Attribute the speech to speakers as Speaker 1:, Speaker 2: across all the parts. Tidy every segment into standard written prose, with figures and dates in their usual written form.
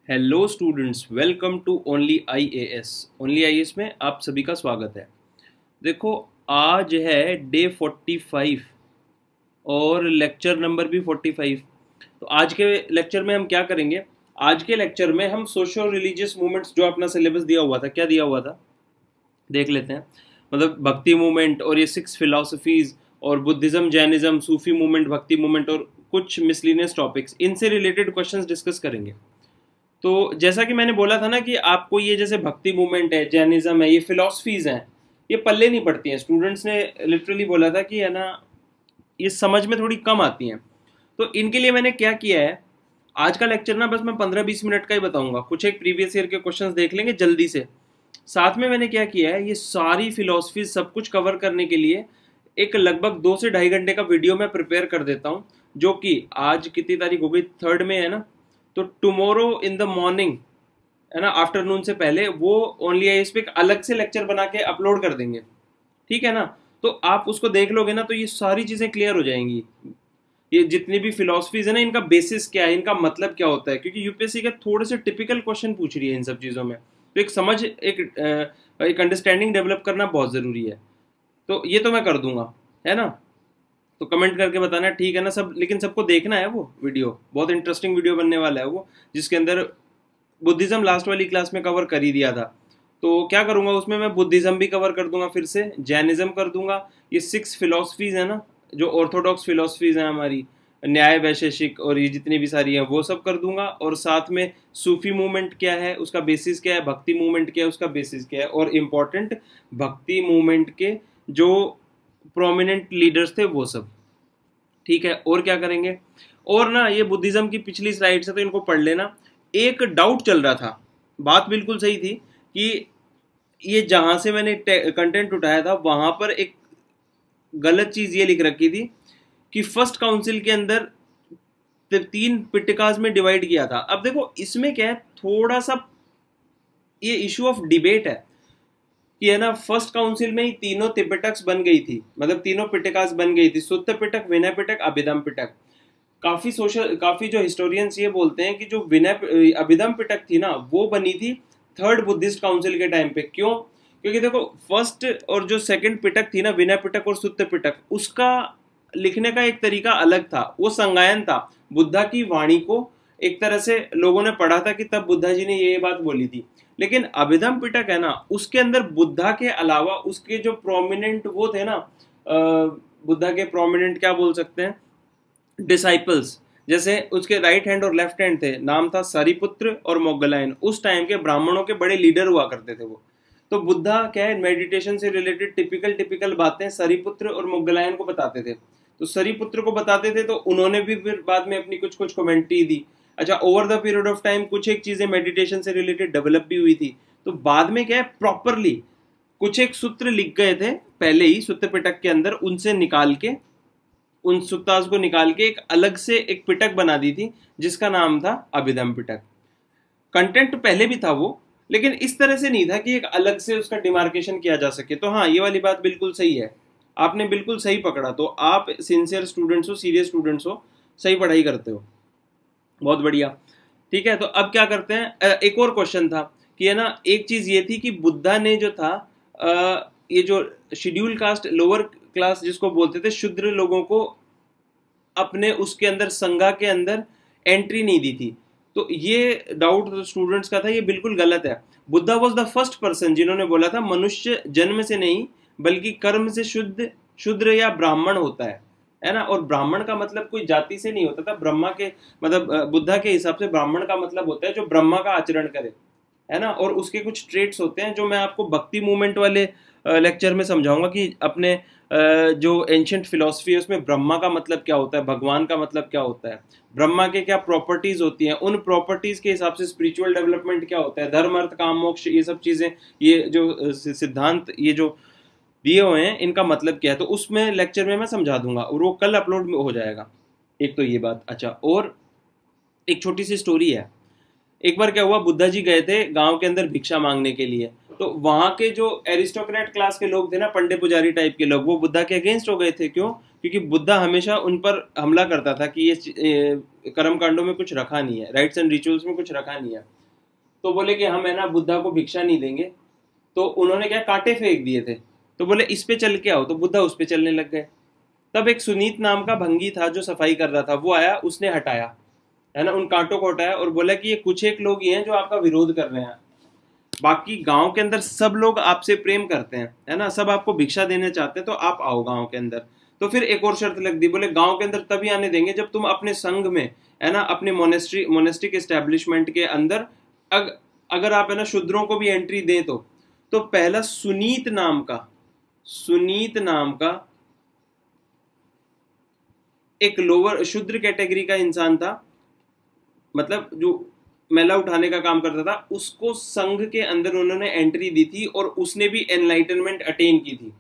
Speaker 1: Hello students, welcome to only IAS. Only IAS में आप सभी का स्वागत है। देखो, आज है डे 45 और लेक्चर नंबर भी 45। तो आज के लेक्चर में हम क्या करेंगे? आज के लेक्चर में हम सोशो रिलीजियस मूवमेंट्स, जो अपना सिलेबस दिया हुआ था, क्या दिया हुआ था देख लेते हैं। मतलब भक्ति मूवमेंट और ये 6 फिलोसफीज और बुद्धिज्म, जैनिज्म, सूफी मूवमेंट, भक्ति मूवमेंट और कुछ मिसलिनियस टॉपिक्स, इनसे रिलेटेड क्वेश्चंस डिस्कस करेंगे। तो जैसा कि मैंने बोला था ना कि आपको ये जैसे भक्ति मूवमेंट है, जैनिज्म है, ये फिलॉसफीज हैं, ये पल्ले नहीं पड़ती हैं। स्टूडेंट्स ने लिटरली बोला था कि है ना, ये समझ में थोड़ी कम आती हैं। तो इनके लिए मैंने क्या किया है, आज का लेक्चर ना बस मैं 15-20 मिनट का ही बताऊंगा। कुछ एक प्रीवियस ईयर के क्वेश्चंस देख लेंगे जल्दी से। साथ में मैंने क्या किया है, ये सारी फिलॉसफीज सब कुछ कवर करने के लिए एक लगभग 2 से ढाई घंटे का वीडियो मैं प्रिपेयर कर देता हूँ, जो कि आज कितनी तारीख हो गई, 3rd में है ना। तो टुमारो इन द मॉर्निंग, है ना, आफ्टरनून से पहले वो ओनली आईएएस पे एक अलग से लेक्चर बना के अपलोड कर देंगे, ठीक है ना। तो आप उसको देख लोगे ना तो ये सारी चीज़ें क्लियर हो जाएंगी। ये जितनी भी फिलॉसफीज है ना, इनका बेसिस क्या है, इनका मतलब क्या होता है, क्योंकि यूपीएससी के थोड़े से टिपिकल क्वेश्चन पूछ रही है इन सब चीज़ों में। तो एक समझ, एक अंडरस्टैंडिंग डेवलप करना बहुत ज़रूरी है। तो ये तो मैं कर दूंगा, है ना। तो कमेंट करके बताना, ठीक है ना सब। लेकिन सबको देखना है, वो वीडियो बहुत इंटरेस्टिंग वीडियो बनने वाला है वो, जिसके अंदर बुद्धिज्म लास्ट वाली क्लास में कवर कर ही दिया था। तो क्या करूँगा उसमें, मैं बुद्धिज्म भी कवर कर दूंगा, फिर से जैनिज्म कर दूंगा। ये 6 फिलोसफीज है ना, जो ऑर्थोडॉक्स फिलोसफीज हैं हमारी, न्याय वैशेषिक और ये जितनी भी सारी हैं, वो सब कर दूंगा। और साथ में सूफी मूवमेंट क्या है, उसका बेसिस क्या है, भक्ति मूवमेंट क्या है, उसका बेसिस क्या है, और इम्पॉर्टेंट भक्ति मूवमेंट के जो प्रोमिनेंट लीडर्स थे वो सब, ठीक है। और क्या करेंगे, और ना ये बुद्धिज्म की पिछली स्लाइड से तो इनको पढ़ लेना। एक डाउट चल रहा था, बात बिल्कुल सही थी कि ये जहां से मैंने कंटेंट उठाया था वहां पर एक गलत चीज ये लिख रखी थी कि फर्स्ट काउंसिल के अंदर 3 पिटकास में डिवाइड किया था। अब देखो इसमें क्या है, थोड़ा सा ये इशू ऑफ डिबेट है कि है ना, फर्स्ट काउंसिल में ही तीनों त्रिपिटक्स बन गई थी, मतलब तीनों पिटकास बन गई थी, सुत्त पिटक, विनय पिटक, अभिधम पिटक। काफी जो हिस्टोरियंस ये बोलते हैं कि जो विनय अभिधम पिटक थी ना, वो बनी थी 3rd बुद्धिस्ट काउंसिल के टाइम पे। क्यों? क्योंकि देखो, फर्स्ट और जो सेकंड पिटक थी ना, विनय पिटक और सुत्त पिटक, उसका लिखने का एक तरीका अलग था। वो संगायन था बुद्धा की वाणी को, एक तरह से लोगों ने पढ़ा था कि तब बुद्धा जी ने ये बात बोली थी। लेकिन अभिधम पिटक है ना, उसके अंदर बुद्धा के अलावा उसके जो प्रोमिनेंट वो थे ना, बुद्धा के प्रोमिनेंट क्या बोल सकते हैं, डिसाइपल्स। जैसे उसके राइट हैंड और लेफ्ट हैंड थे, नाम था सारिपुत्र और मोग्गलायन। उस टाइम के ब्राह्मणों के बड़े लीडर हुआ करते थे वो। तो बुद्धा क्या है, मेडिटेशन से रिलेटेड टिपिकल बातें सारिपुत्र और मोग्गलायन को बताते थे। तो सारिपुत्र को बताते थे, तो उन्होंने भी फिर बाद में अपनी कुछ कुछ कमेंट्री दी। अच्छा, over the period of time कुछ एक चीजें मेडिटेशन से रिलेटेड डेवलप भी हुई थी। तो बाद में क्या है, प्रॉपरली कुछ एक सूत्र लिख गए थे पहले ही सुत्त पिटक के अंदर, उनसे निकाल के, उन सुत्तास को निकाल के एक अलग से एक पिटक बना दी थी, जिसका नाम था अभिधम पिटक। कंटेंट पहले भी था वो, लेकिन इस तरह से नहीं था कि एक अलग से उसका डिमार्केशन किया जा सके। तो हाँ, ये वाली बात बिल्कुल सही है, आपने बिल्कुल सही पकड़ा। तो आप सिंसियर स्टूडेंट्स हो, सीरियस स्टूडेंट्स हो, सही पढ़ाई करते हो, बहुत बढ़िया, ठीक है। तो अब क्या करते हैं, एक और क्वेश्चन था कि है ना, एक चीज ये थी कि बुद्धा ने जो था, ये जो शेड्यूल कास्ट, लोअर क्लास जिसको बोलते थे, शूद्र लोगों को अपने उसके अंदर, संघा के अंदर एंट्री नहीं दी थी। तो ये डाउट स्टूडेंट्स का था, ये बिल्कुल गलत है। Buddha was the first person जिन्होंने बोला था मनुष्य जन्म से नहीं बल्कि कर्म से शुद्ध, शूद्र या ब्राह्मण होता है ना। और ब्राह्मण का मतलब कोई जाति से नहीं होता था। ब्रह्मा के मतलब बुद्धा के हिसाब से ब्राह्मण का मतलब होता है जो ब्रह्मा का आचरण करे, है ना। और उसके कुछ ट्रेट्स होते हैं जो मैं आपको भक्ति मूवमेंट वाले लेक्चर में समझाऊंगा कि अपने जो एंशिएंट फिलॉसफी है उसमें ब्रह्मा का मतलब क्या होता है, भगवान का मतलब क्या होता है, ब्रह्मा के क्या प्रॉपर्टीज होती हैं, उन प्रॉपर्टीज के हिसाब से स्पिरिचुअल डेवलपमेंट क्या होता है, धर्म अर्थ काम मोक्ष, ये सब चीजें, ये जो सिद्धांत ये जो दिए हुए हैं, इनका मतलब क्या है। तो उसमें लेक्चर में मैं समझा दूंगा और वो कल अपलोड हो जाएगा। एक तो ये बात। अच्छा, और एक छोटी सी स्टोरी है। एक बार क्या हुआ, बुद्धा जी गए थे गांव के अंदर भिक्षा मांगने के लिए। तो तो वहां के जो एरिस्टोक्रेट क्लास के लोग थे ना, पंडे पुजारी टाइप के लोग, वो बुद्धा के अगेंस्ट हो गए थे। क्यों? क्योंकि बुद्धा हमेशा उन पर हमला करता था कि ये कर्म कांडों में कुछ रखा नहीं है, राइट्स एंड रिचुअल्स में कुछ रखा नहीं है। तो बोले कि हम है ना बुद्धा को भिक्षा नहीं देंगे। तो उन्होंने क्या, कांटे फेंक दिए थे। तो बोले इस पे चल के आओ, तो बुद्धा उस पे चलने लग गए। तब एक सुनीत नाम का भंगी था जो सफाई कर रहा था, वो आया, उसने हटाया, है ना, उन कांटों को हटाया और बोला कि ये कुछ एक लोग ही हैं जो आपका विरोध कर रहे हैं, बाकी गांव के अंदर सब लोग आपसे प्रेम करते हैं, है ना, सब आपको भिक्षा देना चाहते हैं, तो आप आओ गांव के अंदर। तो फिर एक और शर्त लग दी, बोले गांव के अंदर तभी आने देंगे जब तुम अपने संघ में, है ना, अपने मोनेस्टिक एस्टेब्लिशमेंट के अंदर अगर आप है ना शूद्रों को भी एंट्री दें तो पहला सुनीत नाम का एक लोअर शूद्र कैटेगरी का इंसान था, मतलब जो मैला उठाने का काम करता था, उसको संघ के अंदर उन्होंने एंट्री दी थी और उसने भी एनलाइटनमेंट अटेन की थी।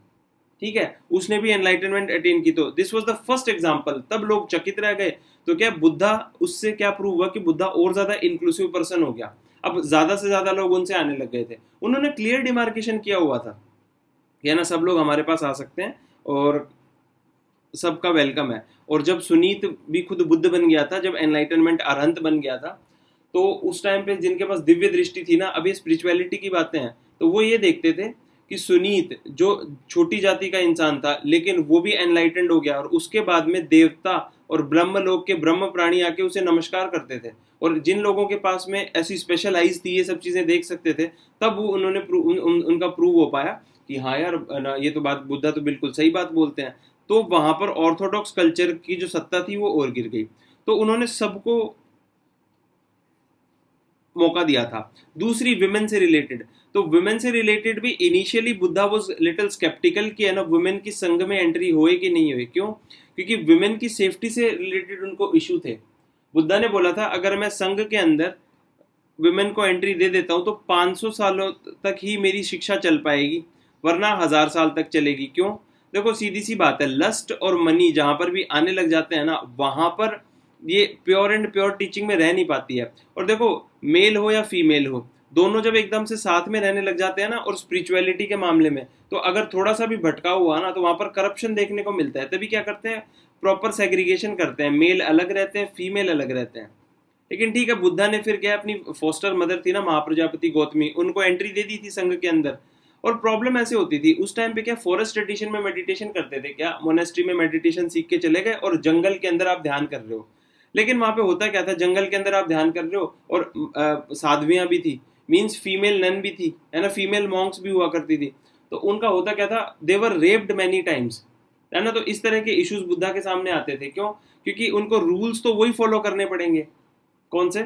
Speaker 1: ठीक है, उसने भी एनलाइटनमेंट अटेन की। तो this was the first example. तब लोग चकित रह गए। तो क्या बुद्धा, उससे क्या प्रूव हुआ कि बुद्धा और ज्यादा इंक्लूसिव पर्सन हो गया। अब ज्यादा से ज्यादा लोग उनसे आने लग गए थे। उन्होंने क्लियर डिमार्केशन किया हुआ था, है ना, सब लोग हमारे पास आ सकते हैं और सबका वेलकम है। और जब सुनीत भी खुद बुद्ध बन गया था, जब एनलाइटनमेंट अरहंत बन गया था, तो उस टाइम पे जिनके पास दिव्य दृष्टि थी ना, अभी स्पिरिचुअलिटी की बातें हैं, तो वो ये देखते थे कि सुनीत जो छोटी जाति का इंसान था, लेकिन वो भी एनलाइटेंड हो गया, और उसके बाद में देवता और ब्रह्म लोक के ब्रह्म प्राणी आके उसे नमस्कार करते थे। और जिन लोगों के पास में ऐसी स्पेशल आइज थी, ये सब चीजें देख सकते थे, तब वो उन्होंने उनका प्रूव हो पाया कि हाँ यार, ये तो बात बुद्धा तो बिल्कुल सही बात बोलते हैं। तो वहां पर ऑर्थोडॉक्स कल्चर की जो सत्ता थी वो और गिर गई। तो उन्होंने सबको मौका दिया था। दूसरी, विमेन से रिलेटेड। तो विमेन से रिलेटेड भी initially Buddha was little sceptical कि है ना वुमेन की संघ में एंट्री होए कि नहीं होए। क्यों? क्योंकि विमेन की सेफ्टी से रिलेटेड उनको इशू थे। बुद्धा ने बोला था अगर मैं संघ के अंदर विमेन को एंट्री दे देता हूं तो 500 सालों तक ही मेरी शिक्षा चल पाएगी, वरना 1000 साल तक चलेगी। क्यों? देखो सीधी सी बात है, लस्ट और मनी जहां पर भी आने लग जाते हैं ना, वहां पर ये प्योर एंड प्योर टीचिंग में रह नहीं पाती है। और देखो मेल हो या फीमेल हो, दोनों जब एकदम से साथ में रहने लग जाते हैं ना, और स्पिरिचुअलिटी के मामले में, तो अगर थोड़ा सा भी भटकाव हुआ ना, तो वहां पर करप्शन देखने को मिलता है। तभी क्या करते हैं, प्रॉपर सेग्रीगेशन करते हैं, मेल अलग रहते हैं, फीमेल अलग रहते हैं। लेकिन ठीक है, बुद्धा ने फिर क्या, अपनी फोस्टर मदर थी ना महाप्रजापति गौतमी, उनको एंट्री दे दी थी संघ के अंदर। और प्रॉब्लम ऐसे होती थी उस टाइम पे, क्या फॉरेस्ट ट्रेडिशन में मेडिटेशन करते थे, क्या मोनेस्ट्री में मेडिटेशन सीख के चले गए और जंगल के अंदर आप ध्यान कर रहे हो। लेकिन वहां पे होता क्या था, जंगल के अंदर आप ध्यान कर रहे हो और साध्वियां भी थी, मीन्स फीमेल नन भी थी, है ना, फीमेल मॉन्क्स भी हुआ करती थी। तो उनका होता क्या था, देवर रेप्ड मैनी टाइम्स, है ना। तो इस तरह के इश्यूज बुद्धा के सामने आते थे। क्यों? क्योंकि उनको रूल्स तो वही फॉलो करने पड़ेंगे, कौन से,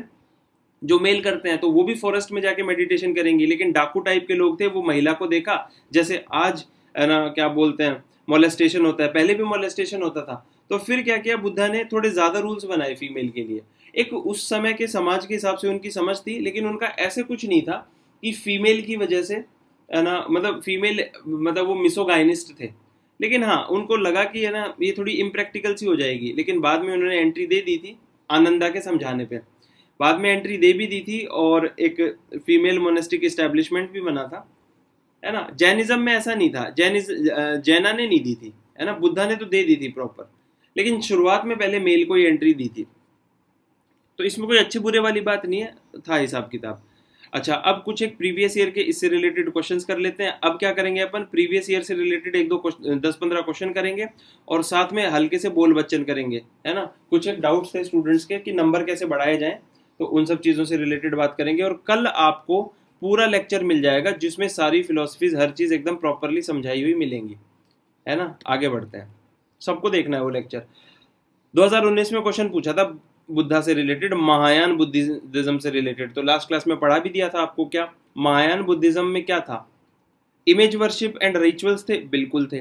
Speaker 1: जो मेल करते हैं, तो वो भी फॉरेस्ट में जाके मेडिटेशन करेंगे। लेकिन डाकू टाइप के लोग थे, वो महिला को देखा, जैसे आज है ना क्या बोलते हैं मोलेस्टेशन होता है, पहले भी मोलेस्टेशन होता था। तो फिर क्या किया बुद्धा ने, थोड़े ज्यादा रूल्स बनाए फीमेल के लिए। एक उस समय के समाज के हिसाब से उनकी समझ थी, लेकिन उनका ऐसे कुछ नहीं था कि फीमेल की वजह से, है ना, मतलब फीमेल, मतलब वो मिसोगाइनिस्ट थे। लेकिन हाँ, उनको लगा कि है ना ये थोड़ी इम्प्रैक्टिकल सी हो जाएगी। लेकिन बाद में उन्होंने एंट्री दे दी थी, आनंदा के समझाने पे बाद में एंट्री दे भी दी थी, और एक फीमेल मोनेस्टिक एस्टेब्लिशमेंट भी बना था, है ना। जैनिज्म में ऐसा नहीं था, जैना ने नहीं दी थी, है ना, बुद्धा ने तो दे दी थी प्रॉपर। लेकिन शुरुआत में पहले मेल को ही एंट्री दी थी। तो इसमें कोई अच्छे बुरे वाली बात नहीं है, था हिसाब किताब। अच्छा, अब कुछ एक प्रीवियस ईयर के इससे रिलेटेड क्वेश्चंस कर लेते हैं। अब क्या करेंगे अपन, प्रीवियस ईयर से रिलेटेड 10-15 क्वेश्चन करेंगे, और साथ में हल्के से बोल बच्चन करेंगे, है ना। कुछ एक डाउट्स थे स्टूडेंट्स के कि नंबर कैसे बढ़ाए जाएं, तो उन सब चीज़ों से रिलेटेड बात करेंगे। और कल आपको पूरा लेक्चर मिल जाएगा जिसमें सारी फिलोसफीज, हर चीज़ एकदम प्रॉपरली समझाई हुई मिलेंगी, है ना। आगे बढ़ते हैं, सबको देखना है वो लेक्चर। 2019 में क्वेश्चन पूछा था बुद्धा से रिलेटेड, महायान बुद्धिज्म से रिलेटेड। तो लास्ट क्लास में पढ़ा भी दिया था आपको। क्या महायान बुद्धिज्म में क्या था, इमेज वर्शिप एंड रिचुअल्स थे, बिल्कुल थे।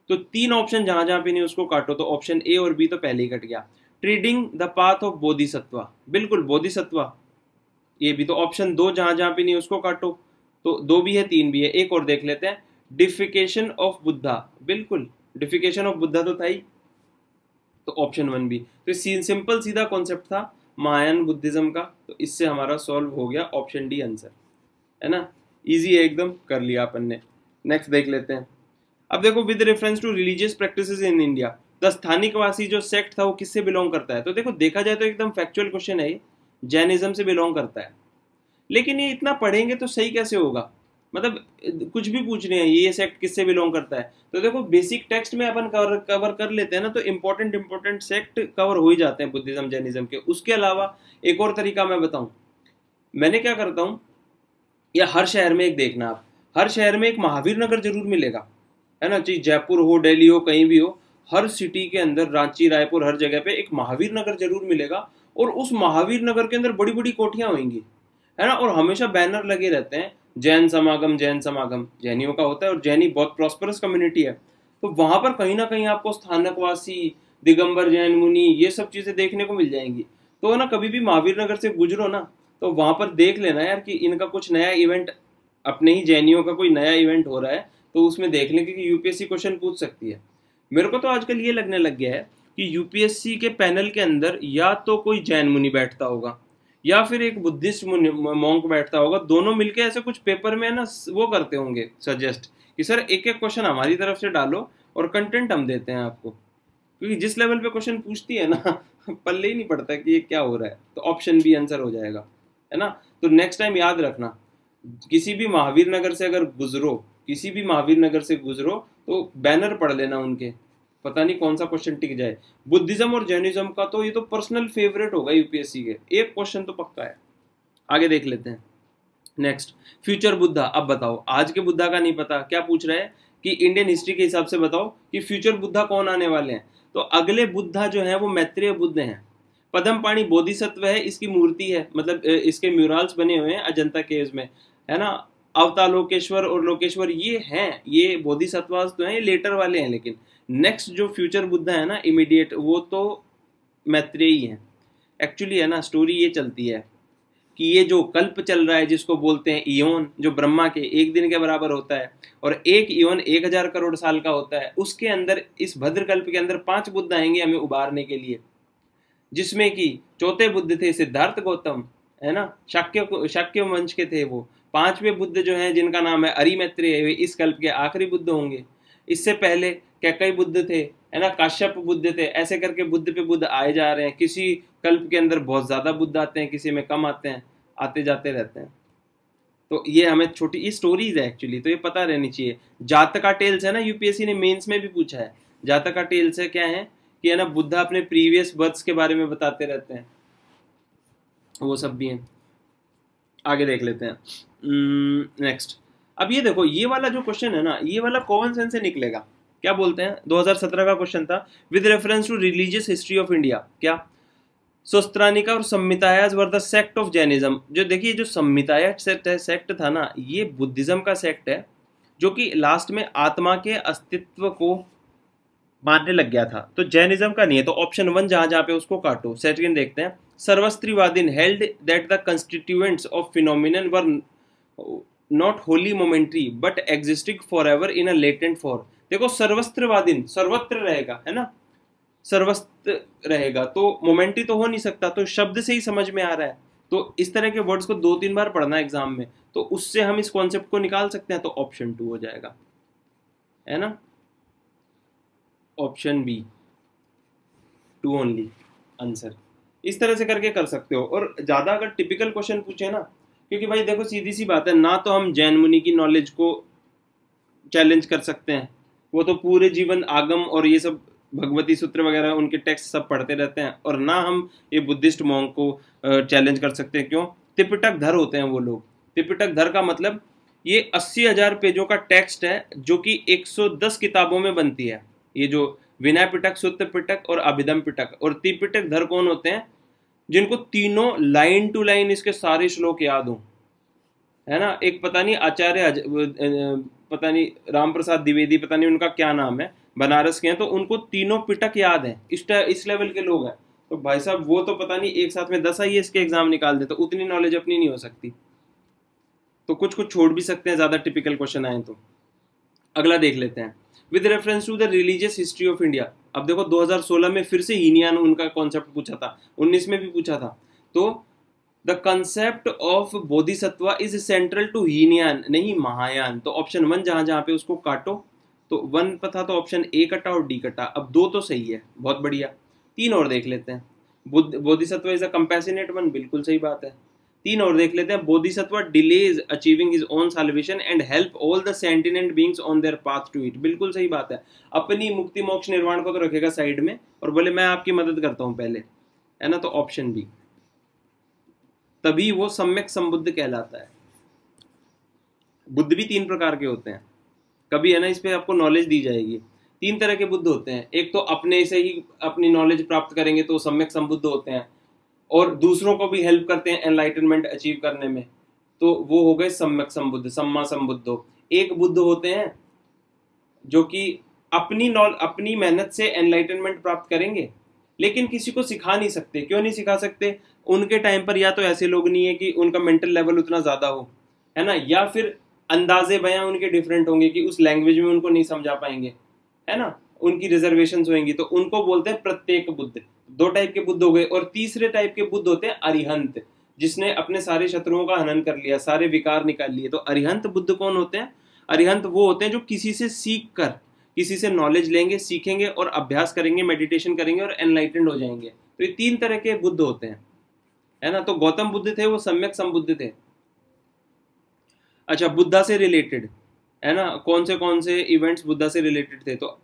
Speaker 1: तो 3 ऑप्शन जहां जहां पे नहीं उसको काटो, तो ऑप्शन ए और बी तो पहले ही कट गया। ट्रीडिंग द पाथ ऑफ बोधिसत्वा, बिल्कुल बोधिसत्वा, ये भी। तो ऑप्शन 2 जहां जहां पे नहीं उसको काटो, तो 2 भी है 3 भी है। एक और देख लेते हैं, डिफिकेशन ऑफ बुद्धा, बिल्कुल डिफिकेशन ऑफ बुद्धा तो था ही, तो ऑप्शन 1 भी। तो सिंपल सीधा कॉन्सेप्ट था महायान बुद्धिज्म का, तो इससे हमारा सॉल्व हो गया ऑप्शन डी आंसर, है ना। इजी है एकदम, कर लिया अपन ने। नेक्स्ट देख लेते हैं। अब देखो, with reference to religious practices in India the स्थानिकवासी जो सेक्ट था वो किससे बिलोंग करता है? तो देखो देखा जाए तो एकदम फैक्चुअल क्वेश्चन है ये, जैनिज्म से बिलोंग करता है। लेकिन ये इतना पढ़ेंगे तो सही कैसे होगा, मतलब कुछ भी पूछ रहे हैं ये सेक्ट किससे बिलोंग करता है। तो देखो बेसिक टेक्स्ट में अपन कवर कर लेते हैं ना, तो इंपॉर्टेंट सेक्ट कवर हो ही जाते हैं बुद्धिज्म जैनिज्म के। उसके अलावा एक और तरीका मैं बताऊं, मैंने क्या करता हूं, या हर शहर में एक देखना आप, हर शहर में एक महावीर नगर जरूर मिलेगा, है ना, चाहे जयपुर हो, दिल्ली हो, कहीं भी हो, हर सिटी के अंदर, रांची, रायपुर, हर जगह पे एक महावीर नगर जरूर मिलेगा। और उस महावीर नगर के अंदर बड़ी बड़ी कोठियां होंगी, है ना, और हमेशा बैनर लगे रहते हैं, जैन समागम, जैन समागम, जैनियों का होता है, और जैनी बहुत प्रॉस्परस कम्युनिटी है। तो वहां पर कहीं ना कहीं आपको स्थानकवासी, दिगंबर जैन मुनि, ये सब चीजें देखने को मिल जाएंगी। तो ना कभी भी महावीर नगर से गुजरो ना, तो वहां पर देख लेना यार कि इनका कुछ नया इवेंट, अपने ही जैनियों का कोई नया इवेंट हो रहा है, तो उसमें देख लें कि यूपीएससी क्वेश्चन पूछ सकती है। मेरे को तो आजकल ये लगने लग गया है कि यूपीएससी के पैनल के अंदर या तो कोई जैन मुनि बैठता होगा या फिर एक बुद्धिस्ट मॉन्क बैठता होगा, दोनों मिलके ऐसे कुछ पेपर में ना वो करते होंगे सजेस्ट कि सर एक एक क्वेश्चन हमारी तरफ से डालो और कंटेंट हम देते हैं आपको। क्योंकि जिस लेवल पे क्वेश्चन पूछती है ना पल्ले ही नहीं पड़ता कि ये क्या हो रहा है, तो ऑप्शन बी आंसर हो जाएगा, है ना। तो नेक्स्ट टाइम याद रखना, किसी भी महावीर नगर से अगर गुजरो, किसी भी महावीर नगर से गुजरो, तो बैनर पढ़ लेना उनके, पता नहीं कौन सा क्वेश्चन टिक जाए। बुद्धिज्म और जैनिज्म का तो ये तो पर्सनल फेवरेट होगा यूपीएससी के, एक क्वेश्चन तो पक्का है। आगे देख लेते हैं। Next, future Buddha. अब बताओ, आज के बुद्धा का नहीं पता, क्या पूछ रहा है कि इंडियन हिस्ट्री के हिसाब से बताओ कि फ्यूचर बुद्धा कौन आने वाले हैं। तो अगले बुद्धा जो है वो मैत्रेय बुद्ध हैं। पद्मपाणि बोधिसत्व है, इसकी मूर्ति है, मतलब इसके म्यूरल्स बने हुए हैं अजंता केव्स में, है ना। अवतालोकेश्वर और लोकेश्वर ये हैं, ये बोधिसत्वास तो हैं, ये लेटर वाले हैं। लेकिन नेक्स्ट जो फ्यूचर बुद्धा है ना इमीडिएट, वो तो मैत्रेयी है। एक्चुअली है ना, स्टोरी ये चलती है कि ये जो कल्प चल रहा है जिसको बोलते हैं इयोन, जो ब्रह्मा के एक दिन के बराबर होता है, और एक इयोन 1000 करोड़ साल का होता है, उसके अंदर इस भद्रकल्प के अंदर 5 बुद्ध आएंगे हमें उबारने के लिए, जिसमें कि चौथे बुद्ध थे सिद्धार्थ गौतम, है ना, शाक्य वंश के थे वो। 5वें बुद्ध जो हैं जिनका नाम है अरिमैत्रेय, वे इस कल्प के आखिरी बुद्ध होंगे। इससे पहले कैकई बुद्ध थे, है ना, काश्यप बुद्ध थे, ऐसे करके बुद्ध पे बुद्ध आए जा रहे हैं। किसी कल्प के अंदर बहुत ज्यादा बुद्ध आते हैं, किसी में कम आते हैं, आते जाते रहते हैं। तो ये हमें छोटी ये स्टोरीज है एक्चुअली, तो ये पता रहनी चाहिए। जातका टेल्स है ना, यूपीएससी ने मेंस में भी पूछा है। जातका टेल्स है क्या है कि है ना, बुद्धा अपने प्रीवियस बर्थ्स के बारे में बताते रहते हैं, वो सब भी है। आगे देख लेते हैं। नेक्स्ट, अब ये देखो, ये वाला जो क्वेश्चन है ना, ये वाला कॉमन सेंस से निकलेगा। क्या बोलते हैं, 2017 का क्वेश्चन था, with reference to religious history of India, क्या सोस्त्रानिका और संहितायाज were the sect of Jainism. जो देखिए, जो संहिताया सेक्ट था ना, ये बुद्धिज्म का सेक्ट है, जो कि लास्ट में आत्मा के अस्तित्व को मानने लग गया था। तो जैनिज्म का नहीं है, तो ऑप्शन 1 जहां जहां पे उसको काटो। सेकंड देखते हैं, Sarvastivadin held that the constituents of phenomenon were not wholly momentary but existing forever in a latent form. देखो, सर्वस्त्रवादीन सर्वत्र रहेगा, है ना, सर्वस्त्र रहेगा, तो मोमेंट्री तो हो नहीं सकता, तो शब्द से ही समझ में आ रहा है। तो इस तरह के वर्ड्स को 2-3 बार पढ़ना एग्जाम में, तो उससे हम इस कॉन्सेप्ट को निकाल सकते हैं। तो ऑप्शन 2 हो जाएगा, है ना, ऑप्शन बी 2 ओनली आंसर। इस तरह से करके कर सकते हो। और ज्यादा अगर टिपिकल क्वेश्चन पूछे ना, क्योंकि भाई देखो सीधी सी बात है ना, तो हम जैन मुनि की नॉलेज को चैलेंज कर सकते हैं, वो तो पूरे जीवन आगम और ये सब भगवती सूत्र वगैरह उनके टेक्स्ट सब पढ़ते रहते हैं, और ना हम ये बुद्धिस्ट मॉन्क को चैलेंज कर सकते हैं। क्यों? त्रिपिटक धर होते हैं वो लोग। त्रिपिटक धर का मतलब ये 80,000 पेजों का टेक्स्ट है, जो कि 110 किताबों में बनती है। ये जो विनय पिटक, सूत्र पिटक और अभिधम पिटक, और त्रिपिटक धर कौन होते हैं? जिनको तीनों लाइन टू लाइन इसके सारे श्लोक याद हो, है ना। एक पता नहीं आचार्य, पता नहीं राम प्रसाद द्विवेदी, पता नहीं उनका क्या नाम है, बनारस के हैं, तो उनको तीनों पिटक याद है। इस लेवल के लोग हैं। तो भाई साहब वो तो पता नहीं एक साथ में 10 IAS के एग्जाम निकाल दे, तो उतनी नॉलेज अपनी नहीं हो सकती। तो कुछ कुछ छोड़ भी सकते हैं ज्यादा टिपिकल क्वेश्चन आए तो। अगला देख लेते हैं, with reference to the religious history of India. अब देखो 2016 में फिर से हीनियान उनका कॉन्सेप्ट पूछा था, 19 में भी पूछा था। तो the concept of Bodhisattva is central to Hinayana, नहीं महायान। तो ऑप्शन 1 जहां जहां पे उसको काटो, तो 1 पर था तो ऑप्शन ए कटा और डी कटा। अब 2 तो सही है, बहुत बढ़िया। 3 और देख लेते हैं। Bodhisattva is a compassionate one, बिल्कुल सही बात है। 3 और देख लेते हैं। Bodhisattva delays achieving his own salvation and help all the sentient beings on their path to it, बिल्कुल सही बात है। अपनी मुक्ति मोक्ष निर्वाण को तो रखेगा साइड में और बोले मैं आपकी मदद करता हूं पहले, है ना। तो ऑप्शन बी, तभी वो सम्यक संबुद्ध कहलाता है। बुद्ध भी 3 प्रकार के होते हैं, कभी है ना इस पे आपको नॉलेज दी जाएगी। 3 तरह के बुद्ध होते हैं। एक तो अपने से ही अपनी नॉलेज प्राप्त करेंगे तो सम्यक संबुद्ध होते हैं, और दूसरों को भी हेल्प करते हैं एनलाइटनमेंट अचीव करने में, तो वो हो गए सम्यक संबुद्ध, सम्मा संबुद्धो। एक बुद्ध होते हैं जो कि अपनी मेहनत से एनलाइटनमेंट प्राप्त करेंगे, लेकिन किसी को सिखा नहीं सकते। क्यों नहीं सिखा सकते? उनके टाइम पर या तो ऐसे लोग नहीं है कि उनका मेंटल लेवल उतना ज्यादा हो, है ना, या फिर अंदाजे बयां उनके डिफरेंट होंगे कि उस लैंग्वेज में उनको नहीं समझा पाएंगे, है ना, उनकी रिजर्वेशंस होंगी। तो उनको बोलते हैं प्रत्येक बुद्ध। 2 टाइप के बुद्ध हो गए। और तीसरे टाइप के बुद्ध होते हैं अरिहंत, जिसने अपने सारे शत्रुओं का हनन कर लिया, सारे विकार निकाल लिए। तो अरिहंत बुद्ध कौन होते हैं? अरिहंत वो होते हैं जो किसी से सीख कर, किसी से नॉलेज लेंगे, सीखेंगे और अभ्यास करेंगे, मेडिटेशन करेंगे और एनलाइटेंड हो जाएंगे। तो ये 3 तरह के बुद्ध होते हैं, है ना। तो गौतम बुद्ध थे वो सम्यक संबुद्ध थे। अच्छा, बुद्धा से रिलेटेड, है ना, कौन से इवेंट्स बुद्धा से रिलेटेड थे? तो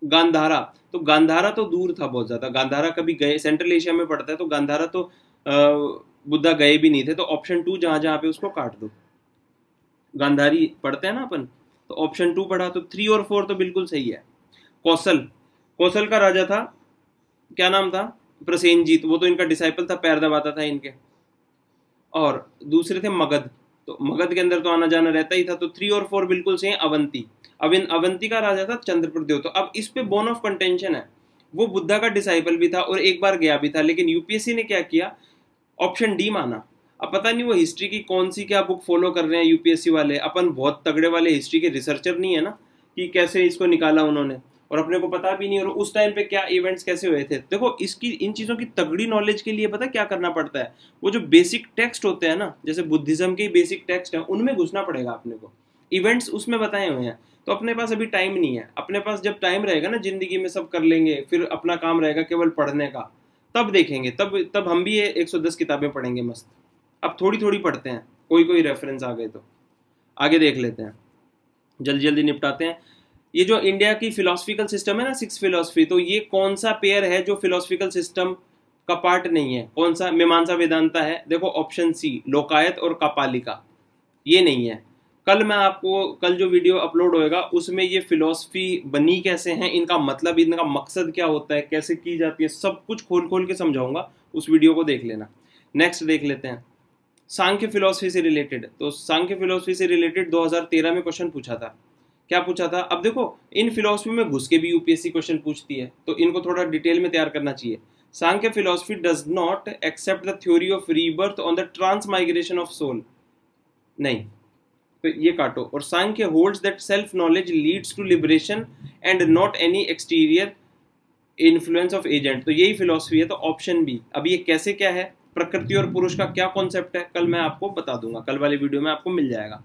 Speaker 1: गांधारा। तो गांधारा तो दूर था बहुत ज्यादा, गांधारा कभी गए, सेंट्रल एशिया में पड़ता है, तो गांधारा तो बुद्धा गए भी नहीं थे। तो ऑप्शन 2 जहां जहां पे उसको काट दो। गांधारी पढ़ते हैं ना अपन, तो ऑप्शन 2 पढ़ा। तो 3 और 4 तो बिल्कुल सही है। कौशल का राजा था, क्या नाम था? प्रसेनजीत, वो तो इनका डिसाइपल था, पैर दबाता था इनके। और दूसरे थे मगध, तो मगध के अंदर तो आना जाना रहता ही था। तो 3 और 4 बिल्कुल सही है। अवंती का राजा था चंद्रप्रद्योत। तो अब इस पे बोन ऑफ कंटेंशन है, वो बुद्धा का डिसाइपल भी था और एक बार गया भी था, लेकिन यूपीएससी ने क्या किया? ऑप्शन डी माना। अब पता नहीं वो हिस्ट्री की कौन सी क्या बुक फॉलो कर रहे हैं यूपीएससी वाले। अपन बहुत तगड़े वाले हिस्ट्री के रिसर्चर नहीं है ना कि कैसे इसको निकाला उन्होंने, और अपने को पता भी नहीं और उस टाइम पे क्या इवेंट्स कैसे हुए थे। देखो, इसकी इन चीज़ों की तगड़ी नॉलेज के लिए पता क्या करना पड़ता है? वो जो बेसिक टेक्स्ट होते हैं ना, जैसे बुद्धिज्म के बेसिक टेक्स्ट हैं, उनमें घुसना पड़ेगा अपने को। इवेंट्स उसमें बताए हुए हैं, तो अपने पास अभी टाइम नहीं है। अपने पास जब टाइम रहेगा ना जिंदगी में, सब कर लेंगे, फिर अपना काम रहेगा केवल पढ़ने का, तब देखेंगे। तब हम भी ये 110 किताबें पढ़ेंगे मस्त। अब थोड़ी थोड़ी पढ़ते हैं, कोई रेफरेंस आ गए तो आगे देख लेते हैं, जल्दी जल्दी निपटाते हैं। ये जो इंडिया की फिलोसफिकल सिस्टम है ना, 6 फिलोसफी, तो ये कौन सा पेयर है जो फिलोसफिकल सिस्टम का पार्ट नहीं है? कौन सा? मीमांसा वेदांता है। देखो ऑप्शन सी, लोकायत और कापालिका, ये नहीं है। कल जो वीडियो अपलोड होएगा उसमें ये फिलोसफी बनी कैसे हैं, इनका मतलब, इनका मकसद क्या होता है, कैसे की जाती है, सब कुछ खोल खोल के समझाऊंगा, उस वीडियो को देख लेना। नेक्स्ट देख लेते हैं सांख्य फिलोसफी से रिलेटेड। तो सांख्य फिलोसफी से रिलेटेड 2013 में क्वेश्चन पूछा था। क्या पूछा था? अब देखो, इन फिलोसफी में घुस के भी यूपीएससी क्वेश्चन पूछती है, तो इनको थोड़ा डिटेल में तैयार करना चाहिए। Sankhya philosophy does not accept the theory of rebirth on the transmigration of soul, नहीं, तो ये काटो। और Sankhya holds that self knowledge leads to liberation and not any exterior influence of agent, तो यही फिलोसफी है। तो ऑप्शन बी। अब ये कैसे क्या है, प्रकृति और पुरुष का क्या कॉन्सेप्ट है, कल मैं आपको बता दूंगा, कल वाली वीडियो में आपको मिल जाएगा।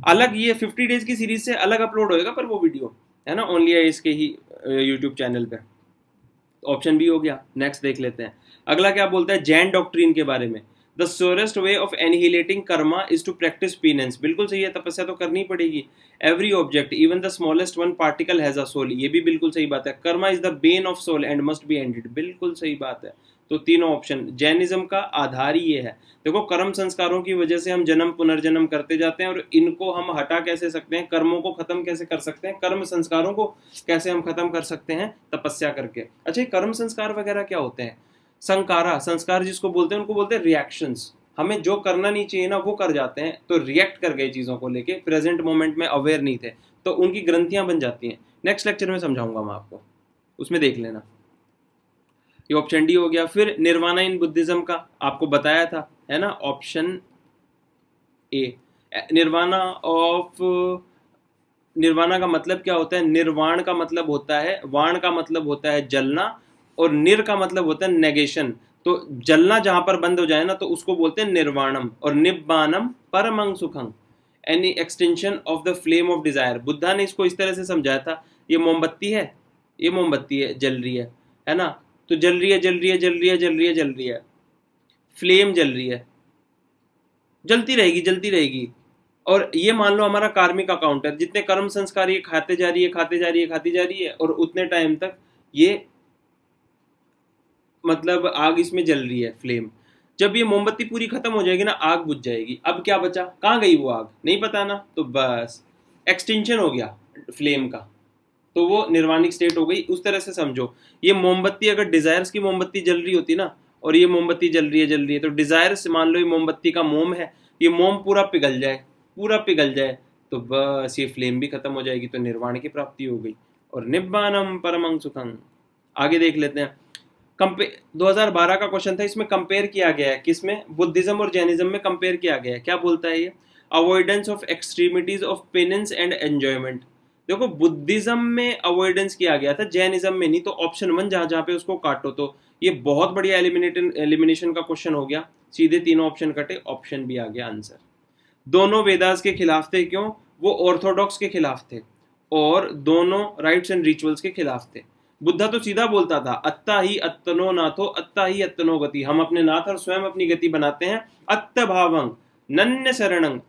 Speaker 1: अलग ये 50 डेज की सीरीज से अलग अपलोड होएगा, पर वो वीडियो है ना ओनली आईएएस के ही यूट्यूब चैनल पे। ऑप्शन बी हो गया। नेक्स्ट देख लेते हैं, अगला क्या बोलता है जैन डॉक्ट्रिन के बारे में। The surest way of annihilating karma is to practice penance, बिल्कुल सही है, तपस्या तो करनी पड़ेगी। Every object even the smallest one particle has a soul, ये भी बिल्कुल सही बात है। Karma is the bane of soul and must be ended, बिल्कुल सही बात है। तो तीनों ऑप्शन, जैनिज्म का आधार ही ये है। देखो, कर्म संस्कारों की वजह से हम जन्म पुनर्जन्म करते जाते हैं, और इनको हम हटा कैसे सकते हैं? कर्मों को खत्म कैसे कर सकते हैं? कर्म संस्कारों को कैसे हम खत्म कर सकते हैं? तपस्या करके। अच्छा, कर्म संस्कार वगैरह क्या होते हैं? संकारा, संस्कार जिसको बोलते हैं, उनको बोलते हैं रिएक्शंस। हमें जो करना नहीं चाहिए ना वो कर जाते हैं, तो रिएक्ट कर गए चीज़ों को लेके, प्रेजेंट मोमेंट में अवेयर नहीं थे, तो उनकी ग्रंथियां बन जाती हैं। नेक्स्ट लेक्चर में समझाऊंगा मैं आपको, उसमें देख लेना। ये ऑप्शन डी हो गया। फिर निर्वाणा इन बुद्धिज्म का आपको बताया था, है ना, ऑप्शन ए। निर्वाणा का मतलब क्या होता है? निर्वाण का मतलब होता है, वाण का मतलब होता है जलना, और निर का मतलब होता है नेगेशन। तो जलना जहां पर बंद हो जाए ना तो उसको बोलते हैं निर्वाणम। और निब्बानम परमं सुखं, any extension of the flame of desire. Buddha ने इसको इस तरह से समझाया था, ये मोमबत्ती है, ये मोमबत्ती है, जल रही है ना, तो जल रही है जल रही है जल रही है जल रही है जल रही है, फ्लेम जल रही है, जलती रहेगी जलती रहेगी। और ये मान लो हमारा कार्मिक अकाउंट है, जितने कर्म संस्कार ये खाते जा रही है खाते जा रही है खाती जा रही है, और उतने टाइम तक ये मतलब आग इसमें जल रही है, फ्लेम। जब ये मोमबत्ती पूरी खत्म हो जाएगी ना, आग बुझ जाएगी। अब क्या बचा, कहाँ गई वो आग, नहीं पता ना, तो बस एक्सटेंशन हो गया फ्लेम का, तो वो निर्वाणिक स्टेट हो गई। उस तरह से समझो, ये मोमबत्ती अगर डिजायर्स की मोमबत्ती जल रही होती ना, और ये मोमबत्ती जल रही है तो डिजायर्स, मान लो ये मोमबत्ती का मोम है, ये मोम पूरा पिघल जाए, पूरा पिघल जाए, तो बस ये फ्लेम भी खत्म हो जाएगी, तो निर्वाण की प्राप्ति हो गई। और निब्बानम परमं सुखं। आगे देख लेते हैं। 2012 का क्वेश्चन था, इसमें कंपेयर किया गया है, किसमें, बुद्धिज्म और जैनिज्म में कंपेयर किया गया है। क्या बोलता है ये, avoidance of extremities of penance and enjoyment. देखो बुद्धिज्म में अवॉइडेंस किया गया था, जैनिज्म में नहीं। तो ऑप्शन 1 जहां जहां पे उसको काटो, तो ये बहुत बढ़िया एलिमिनेशन का क्वेश्चन हो गया, सीधे तीनों ऑप्शन कटे, ऑप्शन बी आ गया आंसर। दोनों वेदास के खिलाफ थे, क्यों, वो ऑर्थोडॉक्स के खिलाफ थे, और दोनों राइट्स एंड रिचुअल्स के खिलाफ थे। बुद्धा तो सीधा बोलता था, अत्ता ही अत्तनो नाथो अत्ता ही अत्तनो गति, हम अपने नाथ और स्वयं अपनी गति बनाते हैं। अत्त भावं नन्य शरणं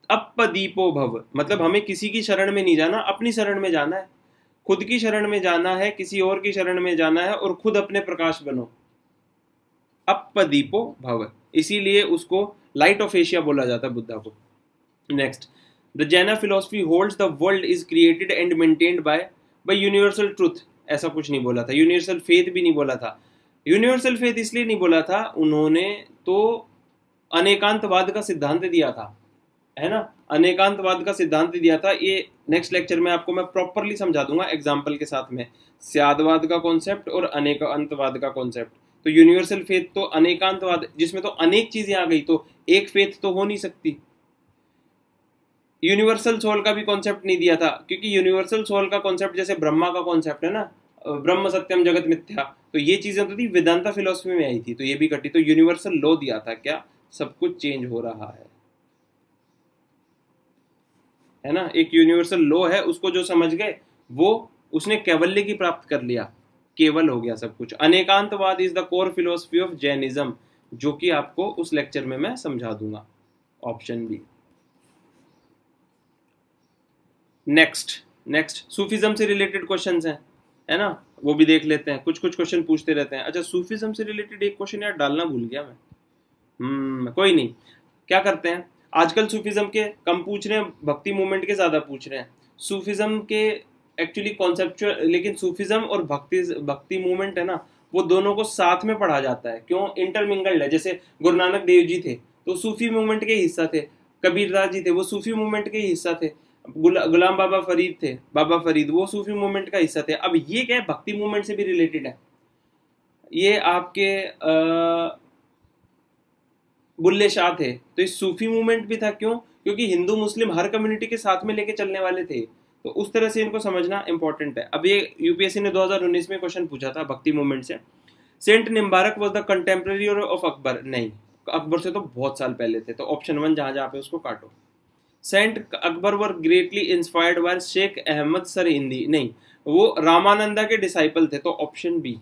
Speaker 1: अपदीपो भव, मतलब हमें किसी की शरण में नहीं जाना, अपनी शरण में जाना है, खुद की शरण में जाना है, किसी और की शरण में जाना है, और खुद अपने प्रकाश बनो। अपदीपो भव, इसीलिए उसको लाइट ऑफ एशिया बोला जाता है बुद्धा को। नेक्स्ट, द जैना philosophy holds the world is created and maintained by universal truth. ऐसा कुछ नहीं बोला था, यूनिवर्सल फेथ भी नहीं बोला था। यूनिवर्सल फेथ इसलिए नहीं बोला था, उन्होंने तो अनेकांतवाद का सिद्धांत दिया था, है ना, अनेकांतवाद का सिद्धांत दिया था। ये नेक्स्ट लेक्चर में आपको मैं प्रॉपरली समझा दूंगा एग्जाम्पल के साथ में, स्यादवाद का कॉन्सेप्ट और अनेकांतवाद का कॉन्सेप्ट। तो यूनिवर्सल फेथ तो अनेकांतवाद, जिसमें तो अनेक चीजें आ गई, तो एक फेथ तो हो नहीं सकती। यूनिवर्सल सोल का भी कॉन्सेप्ट नहीं दिया था, क्योंकि यूनिवर्सल सोल का कॉन्सेप्ट जैसे ब्रह्मा का कॉन्सेप्ट है ना, ब्रह्म सत्यम जगत मिथ्या, तो ये चीजें तो थी वेदांता फिलोसफी में आई थी, तो ये भी कटी। तो यूनिवर्सल लॉ दिया था, क्या, सब कुछ चेंज हो रहा है ना, एक यूनिवर्सल लॉ है, उसको जो समझ गए वो उसने कैवल्य की प्राप्त कर लिया, केवल हो गया सब कुछ। Anekantavada is the core philosophy of Jainism, जो कि आपको उस लेक्चर में मैं समझा दूंगा, ऑप्शन बी। नेक्स्ट सूफिज्म से रिलेटेड क्वेश्चंस हैं, है ना, वो भी देख लेते हैं। कुछ क्वेश्चन पूछते रहते हैं। अच्छा, सूफिज्म से रिलेटेड एक क्वेश्चन यार डालना भूल गया मैं। कोई नहीं, क्या करते हैं, आजकल सूफिज्म के कम पूछ रहे हैं, भक्ति मूवमेंट के ज्यादा पूछ रहे हैं। सूफिज्म के एक्चुअली कॉन्सेप्चुअल, लेकिन सूफिज्म और भक्ति मूवमेंट है ना, वो दोनों को साथ में पढ़ा जाता है, क्यों, इंटरमिंगल्ड है। जैसे गुरु नानक देव जी थे तो सूफी मूवमेंट के हिस्सा थे, कबीरदास जी थे वो सूफी मूवमेंट के हिस्सा थे, गुलाम बाबा फरीद थे, बाबा फरीद, वो सूफी मूवमेंट का हिस्सा थे। अब ये क्या है, भक्ति मूवमेंट से भी रिलेटेड है। ये आपके बुल्ले शाह थे, तो इस सूफी मूवमेंट भी था, क्यों, क्योंकि हिंदू मुस्लिम हर कम्युनिटी के साथ में लेके चलने वाले थे, तो उस तरह से इनको समझना इंपॉर्टेंट है। अब ये यूपीएससी ने 2019 में क्वेश्चन पूछा था भक्ति मूवमेंट से, saint Nimbarka was the contemporary of Akbar, नहीं, अकबर से तो बहुत साल पहले थे, तो ऑप्शन 1 जहां जहां पे उसको काटो। Saint Akbar were greatly inspired by Sheikh Ahmad Sirhindi, नहीं, वो रामानंदा के डिसाइपल थे, तो ऑप्शन बी,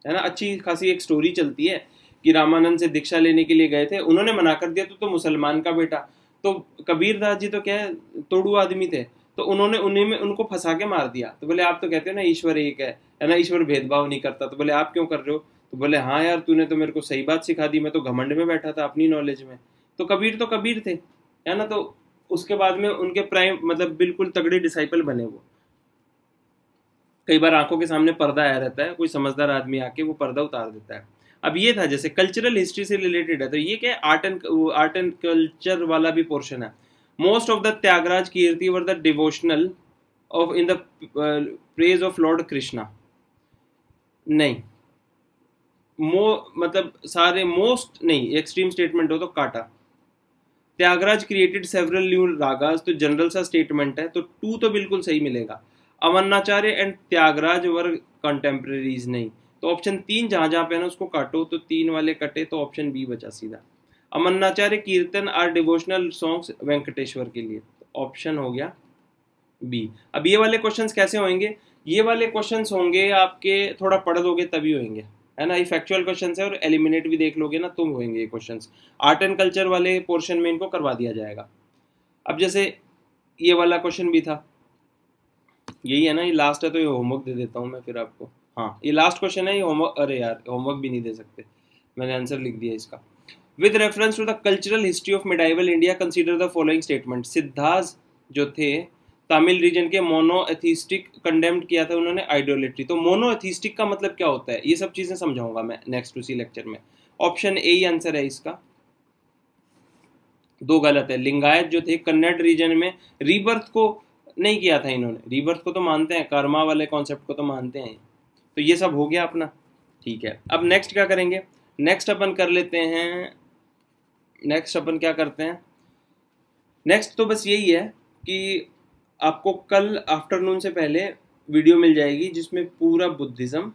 Speaker 1: है ना। अच्छी खासी एक स्टोरी चलती है कि रामानंद से दीक्षा लेने के लिए गए थे, उन्होंने मना कर दिया, तो मुसलमान का बेटा। तो कबीरदास जी तो क्या है, तोड़ू आदमी थे, तो उन्होंने उन्हीं में उनको फंसा के मार दिया। तो बोले आप तो कहते हो ना ईश्वर एक है ना, ईश्वर भेदभाव नहीं करता, तो बोले आप क्यों कर रहे हो, तो बोले हाँ यार तूने तो मेरे को सही बात सिखा दी, मैं तो घमंड में बैठा था अपनी नॉलेज में। तो कबीर थे, है ना। तो उसके बाद में उनके प्राइम मतलब बिल्कुल तगड़े डिसाइपल बने वो। कई बार आंखों के सामने पर्दा आया रहता है, कोई समझदार आदमी आके वो पर्दा उतार देता है। अब ये था जैसे कल्चरल हिस्ट्री से रिलेटेड है, तो ये क्या है, आर्ट एंड कल्चर वाला भी पोर्शन है। Most of the Tyagaraja kirti were the devotional of in the praise of lord Krishna, नहीं, मतलब सारे मोस्ट नहीं, एक्सट्रीम स्टेटमेंट हो तो काटा। Tyagaraja created several new ragas, तो जनरल सा स्टेटमेंट है, तो 2 तो बिल्कुल सही मिलेगा। Annamacharya and Tyagaraja were contemporaries, नहीं, तो ऑप्शन 3 जहां जहां पे है ना उसको काटो, तो 3 वाले कटे तो ऑप्शन बी बचा सीधा। अमन्नाचार्य कीर्तन आर डिवोशनल सॉन्ग्स वेंकटेश्वर के लिए, ऑप्शन हो गया बी। अब ये वाले क्वेश्चंस कैसे होंगे, ये वाले क्वेश्चंस होंगे आपके थोड़ा पढ़ लोगे तभी होंगे, है ना। ये फैक्चुअल क्वेश्चंस है और एलिमिनेट भी देख लोगे ना तुम होंगे ये क्वेश्चंस। आर्ट एंड कल्चर वाले पोर्शन में इनको करवा दिया जाएगा। अब जैसे ये वाला क्वेश्चन भी था, यही है ना, ये लास्ट है तो ये होमवर्क दे देता हूँ मैं फिर आपको। हाँ ये लास्ट क्वेश्चन है, ये होमवर्क, अरे यार होमवर्क भी नहीं दे सकते, मैंने आंसर लिख दिया इसका। With reference to the cultural history of medieval India consider the following statement. Siddhartha जो थे तमिल रीजन के मोनोएथिस्टिक कंडेम्ड किया था उन्होंने आइडोलेट्री। तो मोनोएथिस्टिक का मतलब क्या होता है, ये सब चीजें समझाऊंगा मैं नेक्स्ट उसी लेक्चर में। ऑप्शन ए ही आंसर है इसका, 2 गलत है। लिंगायत जो थे कन्नड़ रीजन में रीबर्थ को नहीं किया था इन्होंने, रीबर्थ को तो मानते हैं, कर्मा वाले कॉन्सेप्ट को तो मानते हैं। तो ये सब हो गया अपना, ठीक है। अब नेक्स्ट क्या करेंगे, नेक्स्ट अपन कर लेते हैं, नेक्स्ट अपन क्या करते हैं, नेक्स्ट तो बस यही है कि आपको कल आफ्टरनून से पहले वीडियो मिल जाएगी जिसमें पूरा Buddhism,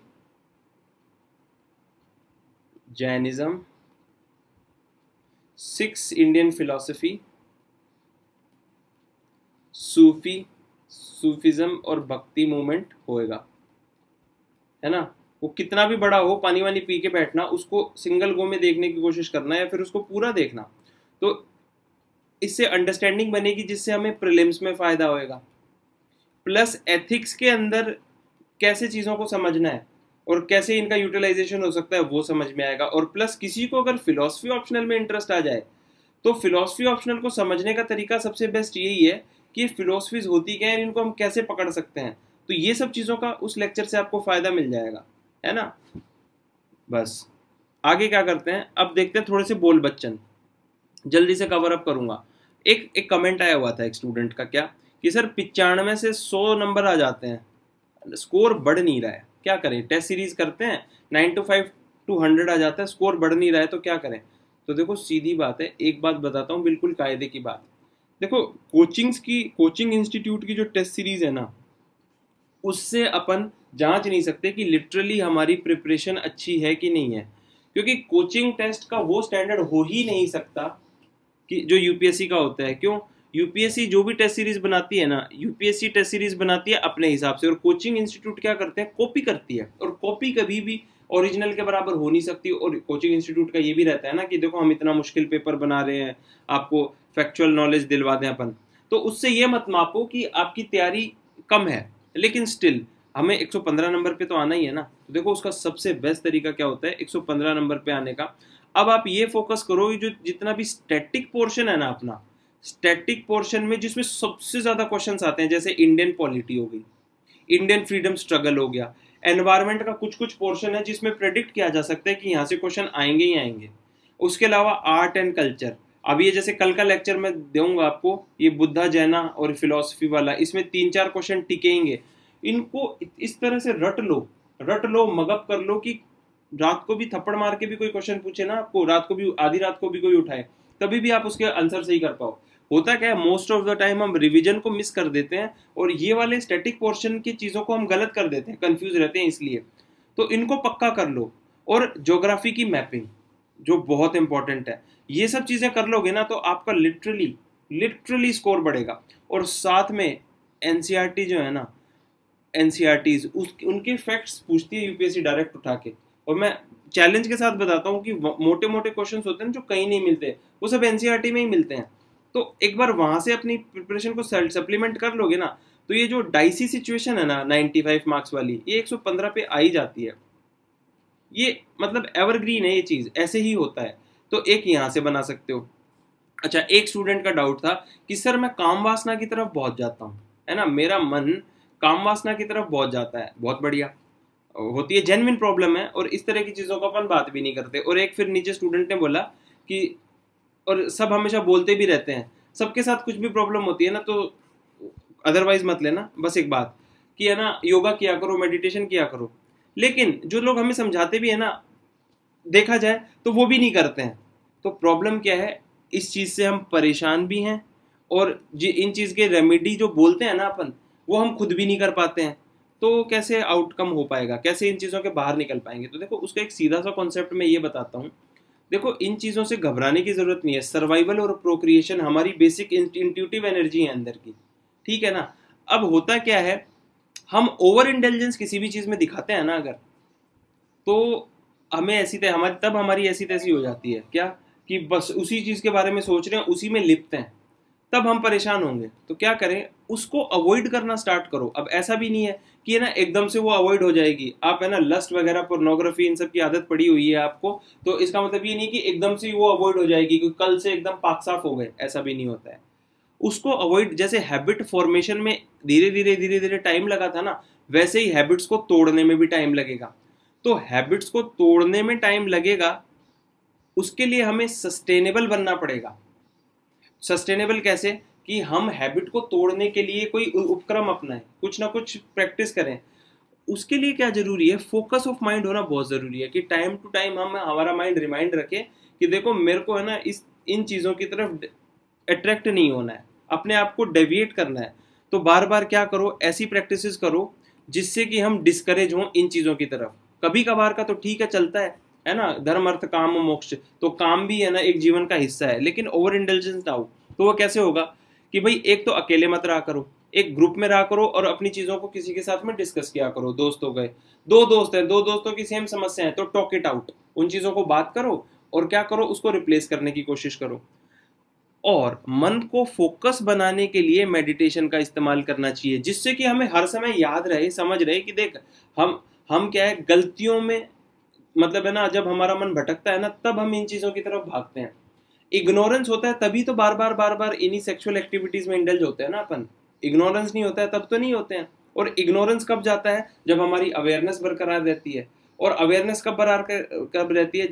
Speaker 1: Jainism, 6 Indian philosophy, Sufism और भक्ति मूवमेंट होएगा, है ना। वो कितना भी बड़ा हो, पानी वानी पी के बैठना, उसको सिंगल गो में देखने की कोशिश करना या फिर उसको पूरा देखना। तो इससे अंडरस्टैंडिंग बनेगी जिससे हमें प्रीलिम्स में फायदा होएगा। प्लस एथिक्स के अंदर कैसे चीज़ों को समझना है और कैसे इनका यूटिलाइजेशन हो सकता है वो समझ में आएगा। और प्लस किसी को अगर फिलॉसफी ऑप्शनल में इंटरेस्ट आ जाए तो फिलॉसफी ऑप्शनल को समझने का तरीका सबसे बेस्ट यही है कि फिलॉसफीज होती क्या है, इनको हम कैसे पकड़ सकते हैं। तो ये सब चीज़ों का उस लेक्चर से आपको फायदा मिल जाएगा, है ना। बस आगे क्या करते हैं, अब देखते हैं थोड़े से बोल बच्चन, जल्दी से कवर अप करूंगा। एक कमेंट आया हुआ था एक स्टूडेंट का, क्या कि सर 95 से 100 नंबर आ जाते हैं, स्कोर बढ़ नहीं रहा है, क्या करें। टेस्ट सीरीज करते हैं 9 to 5 to 100 आ जाता है, स्कोर बढ़ नहीं रहा है तो क्या करें। तो देखो सीधी बात है, एक बात बताता हूँ बिल्कुल कायदे की बात। देखो कोचिंग इंस्टीट्यूट की जो टेस्ट सीरीज है ना, उससे अपन जांच नहीं सकते कि लिटरली हमारी प्रिपरेशन अच्छी है कि नहीं है, क्योंकि कोचिंग टेस्ट का वो स्टैंडर्ड हो ही नहीं सकता कि जो यूपीएससी का होता है। क्यों, यूपीएससी जो भी टेस्ट सीरीज बनाती है ना, यूपीएससी टेस्ट सीरीज बनाती है अपने हिसाब से, और कोचिंग इंस्टीट्यूट क्या करते हैं, कॉपी करती है, और कॉपी कभी भी ओरिजिनल के बराबर हो नहीं सकती। और कोचिंग इंस्टीट्यूट का ये भी रहता है ना कि देखो हम इतना मुश्किल पेपर बना रहे हैं, आपको फैक्चुअल नॉलेज दिलवा दें अपन, तो उससे ये मत मापो कि आपकी तैयारी कम है, लेकिन स्टिल हमें 115 नंबर पे तो आना ही है ना। तो देखो उसका सबसे बेस्ट तरीका क्या होता है 115 नंबर पे आने का। अब आप ये फोकस करो, जो जितना भी स्टैटिक पोर्शन है ना अपना, स्टैटिक पोर्शन में जिसमें सबसे ज्यादा क्वेश्चंस आते हैं, जैसे इंडियन पॉलिटी हो गई, इंडियन फ्रीडम स्ट्रगल हो गया, एनवायरमेंट का कुछ पोर्शन है जिसमें प्रेडिक्ट किया जा सकता है कि यहाँ से क्वेश्चन आएंगे ही आएंगे। उसके अलावा आर्ट एंड कल्चर, अब ये जैसे कल का लेक्चर में दूंगा आपको, ये बुद्धा जैना और फिलोसफी वाला, इसमें 3-4 क्वेश्चन टिकेंगे। इनको इस तरह से रट लो, मगअप कर लो कि रात को भी थप्पड़ मार के भी कोई क्वेश्चन पूछे ना आपको, रात को भी, आधी रात को भी कोई उठाए, तभी भी आप उसके आंसर सही कर पाओ। होता क्या है, मोस्ट ऑफ द टाइम हम रिवीजन को मिस कर देते हैं और ये वाले स्टैटिक पोर्शन की चीज़ों को हम गलत कर देते हैं, कंफ्यूज रहते हैं इसलिए। तो इनको पक्का कर लो। और ज्योग्राफी की मैपिंग जो बहुत इंपॉर्टेंट है, ये सब चीज़ें कर लोगे ना तो आपका लिटरली स्कोर बढ़ेगा। और साथ में एनसीईआरटी जो है ना, एनसीईआरटीज उनके फैक्ट्स पूछती है यूपीएससी डायरेक्ट उठा के, और मैं चैलेंज के साथ बताता हूँ कि मोटे मोटे क्वेश्चंस होते हैं जो कहीं नहीं मिलते, वो सब एनसीईआरटी में ही मिलते हैं। तो एक बार वहां से अपनी प्रिपरेशन को सप्लीमेंट कर लोगे ना, तो ये जो डाइसी सिचुएशन है ना 95 मार्क्स वाली, ये 115 पे आ ही जाती है। ये मतलब एवरग्रीन है, ये चीज ऐसे ही होता है। तो एक यहाँ से बना सकते हो। अच्छा, एक स्टूडेंट का डाउट था कि सर मैं काम वासना की तरफ बहुत जाता हूँ, है ना, मेरा मन काम वासना की तरफ बहुत जाता है। बहुत बढ़िया होती है, जेन्युइन प्रॉब्लम है, और इस तरह की चीज़ों को अपन बात भी नहीं करते। और एक फिर नीचे स्टूडेंट ने बोला कि और सब हमेशा बोलते भी रहते हैं, सबके साथ कुछ भी प्रॉब्लम होती है ना तो अदरवाइज मत लेना, बस एक बात कि है ना, योगा किया करो, मेडिटेशन किया करो। लेकिन जो लोग हमें समझाते भी है ना, देखा जाए तो वो भी नहीं करते हैं। तो प्रॉब्लम क्या है, इस चीज़ से हम परेशान भी हैं, और इन चीज़ के रेमेडी जो बोलते हैं ना अपन, वो हम खुद भी नहीं कर पाते हैं। तो कैसे आउटकम हो पाएगा, कैसे इन चीज़ों के बाहर निकल पाएंगे। तो देखो उसका एक सीधा सा कॉन्सेप्ट मैं ये बताता हूँ। देखो इन चीज़ों से घबराने की ज़रूरत नहीं है। सर्वाइवल और प्रोक्रिएशन हमारी बेसिक इंट्यूटिव एनर्जी है अंदर की, ठीक है ना। अब होता क्या है, हम ओवर इंटेलिजेंस किसी भी चीज़ में दिखाते हैं ना अगर, तो हमें हमारी ऐसी तैसी हो जाती है क्या, कि बस उसी चीज़ के बारे में सोच रहे हैं, उसी में लिप्त हैं, तब हम परेशान होंगे। तो क्या करें, उसको अवॉइड करना स्टार्ट करो। अब ऐसा भी नहीं है कि है ना एकदम से वो अवॉइड हो जाएगी। आप है ना लस्ट वगैरह, पोर्नोग्राफी, इन सब की आदत पड़ी हुई है आपको, तो इसका मतलब ये नहीं कि एकदम से वो अवॉइड हो जाएगी, क्योंकि कल से एकदम पाक साफ हो गए, ऐसा भी नहीं होता है। उसको अवॉइड, जैसे हैबिट फॉर्मेशन में धीरे धीरे टाइम लगा था ना, वैसे ही हैबिट्स को तोड़ने में भी टाइम लगेगा। तो हैबिट्स को तोड़ने में टाइम लगेगा, उसके लिए हमें सस्टेनेबल बनना पड़ेगा। सस्टेनेबल कैसे, कि हम हैबिट को तोड़ने के लिए कोई उपक्रम अपनाएं, कुछ ना कुछ प्रैक्टिस करें। उसके लिए क्या जरूरी है, फोकस ऑफ माइंड होना बहुत जरूरी है, कि टाइम टू टाइम हम हमारा माइंड रिमाइंड रखे कि देखो मेरे को है ना इन चीज़ों की तरफ अट्रैक्ट नहीं होना है, अपने आप को डेविएट करना है। तो बार बार क्या करो, ऐसी प्रैक्टिसेस करो जिससे कि हम डिस्करेज हों इन चीज़ों की तरफ। कभी कभार का तो ठीक है, चलता है ना, धर्म अर्थ काम मोक्ष, तो काम भी है ना एक जीवन का हिस्सा है, लेकिन ओवर इंटेलिजेंस ना हो। तो वो कैसे होगा कि भाई एक तो अकेले मत रहा करो, एक ग्रुप में रहा करो और अपनी चीज़ों को किसी के साथ में डिस्कस किया करो। दोस्त हो गए, दो दोस्त हैं, दो दोस्तों की सेम समस्या है, तो टॉक इट आउट, उन चीज़ों को बात करो और क्या करो, उसको रिप्लेस करने की कोशिश करो। और मन को फोकस बनाने के लिए मेडिटेशन का इस्तेमाल करना चाहिए, जिससे कि हमें हर समय याद रहे, समझ रहे कि देख हम क्या है, गलतियों में मतलब है ना, जब हमारा मन भटकता है ना, तब हम इन चीज़ों की तरफ भागते हैं। इग्नोरेंस होता है तभी तो बार बार इन्हीं सेक्सुअल एक्टिविटीज में इंडल्ज होते हैं ना अपन। इग्नोरेंस नहीं होता है तब तो नहीं होते हैं। और इग्नोरेंस कब जाता है, जब हमारी अवेयरनेस बरकरार रहती है। और अवेयरनेस कब रहती है,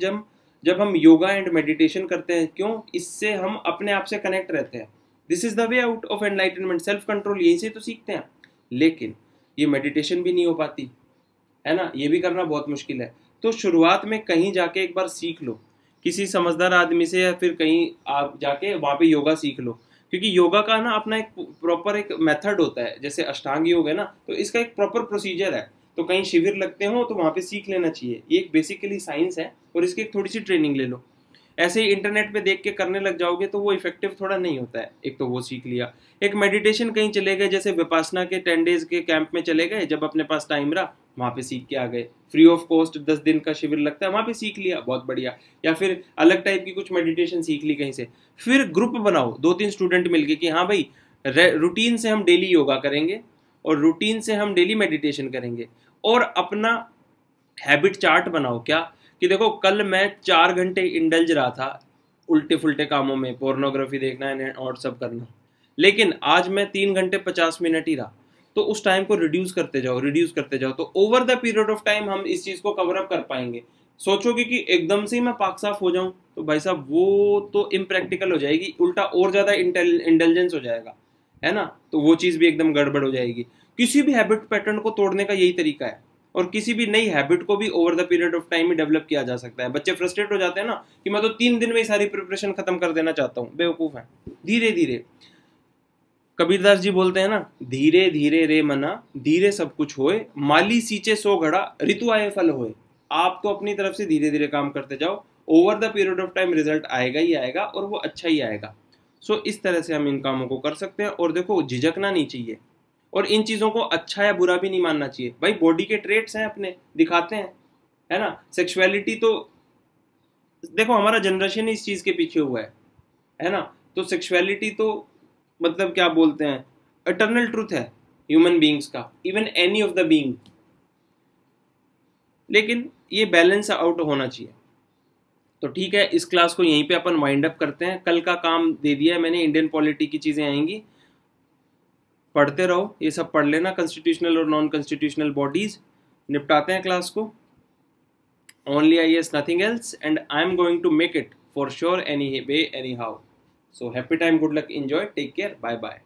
Speaker 1: जब हम योगा एंड मेडिटेशन करते हैं। क्यों, इससे हम अपने आप से कनेक्ट रहते हैं। This is the way out of enlightenment, self control, यहीं से तो सीखते हैं। लेकिन ये मेडिटेशन भी नहीं हो पाती है ना, ये भी करना बहुत मुश्किल है। तो शुरुआत में कहीं जाके एक बार सीख लो, किसी समझदार आदमी से, या फिर कहीं आप जाके वहाँ पे योगा सीख लो। क्योंकि योगा का ना अपना एक प्रॉपर एक मेथड होता है, जैसे अष्टांग योग है ना, तो इसका एक प्रॉपर प्रोसीजर है। तो कहीं शिविर लगते हो तो वहाँ पे सीख लेना चाहिए। ये एक बेसिकली साइंस है और इसकी एक थोड़ी सी ट्रेनिंग ले लो। ऐसे ही इंटरनेट पे देख के करने लग जाओगे तो वो इफेक्टिव थोड़ा नहीं होता है। एक तो वो सीख लिया, एक मेडिटेशन कहीं चले गए, जैसे विपासना के 10 डेज के कैंप में चले गए, जब अपने पास टाइम रहा वहाँ पे सीख के आ गए। फ्री ऑफ कॉस्ट 10 दिन का शिविर लगता है, वहाँ पे सीख लिया, बहुत बढ़िया। या फिर अलग टाइप की कुछ मेडिटेशन सीख ली कहीं से। फिर ग्रुप बनाओ 2-3 स्टूडेंट मिलके कि हाँ भाई रूटीन से हम डेली योगा करेंगे और रूटीन से हम डेली मेडिटेशन करेंगे। और अपना हैबिट चार्ट बनाओ, क्या कि देखो कल मैं 4 घंटे इंडल्ज रहा था उल्टे फुल्टे कामों में, पोर्नोग्राफी देखना है और सब करना, लेकिन आज मैं 3 घंटे 50 मिनट ही रहा। तो उस टाइम को रिड्यूस करते जाओ, तो over the period of time हम इस चीज़ को कवर अप कर पाएंगे। सोचोगे कि एकदम से ही मैं पाक साफ हो जाऊं, तो भाई साहब वो तो इम्प्रैक्टिकल हो जाएगी, उल्टा और ज़्यादा इंटेलिजेंस हो जाएगा, है ना। तो वो चीज़ भी एकदम गड़बड़ हो जाएगी। किसी भी हैबिट पैटर्न को तोड़ने का यही तरीका है। और किसी भी नई हैबिट को भी over the period of time he develop किया जा सकता है। बच्चे फ्रस्ट्रेट हो जाते हैं ना कि मैं तो 3 दिन में ही सारी प्रिपरेशन खत्म कर देना चाहता हूँ, बेवकूफ़ है। धीरे धीरे, कबीरदास जी बोलते हैं ना, धीरे धीरे रे मना धीरे सब कुछ होए, माली सींचे सो घड़ा ऋतु आए फल होए। आप तो अपनी तरफ से धीरे धीरे काम करते जाओ, over the period of time result आएगा ही आएगा, और वो अच्छा ही आएगा। सो इस तरह से हम इन कामों को कर सकते हैं। और देखो झिझकना नहीं चाहिए, और इन चीज़ों को अच्छा या बुरा भी नहीं मानना चाहिए। भाई बॉडी के ट्रेट्स हैं अपने, दिखाते हैं, है ना। सेक्सुअलिटी तो देखो हमारा जनरेशन इस चीज़ के पीछे हुआ है ना। तो सेक्सुअलिटी तो मतलब क्या बोलते हैं, इटर्नल ट्रूथ है ह्यूमन बीइंग्स का, even any of the being. लेकिन ये बैलेंस आउट होना चाहिए। तो ठीक है, इस क्लास को यहीं पे अपन वाइंड अप करते हैं। कल का काम दे दिया है मैंने, इंडियन पॉलिटी की चीज़ें आएंगी, पढ़ते रहो, ये सब पढ़ लेना, कॉन्स्टिट्यूशनल और नॉन कॉन्स्टिट्यूशनल बॉडीज। निपटाते हैं क्लास को। Only IAS, nothing else, and I'm going to make it for sure any way, anyhow. So happy time, good luck, enjoy, take care, bye bye.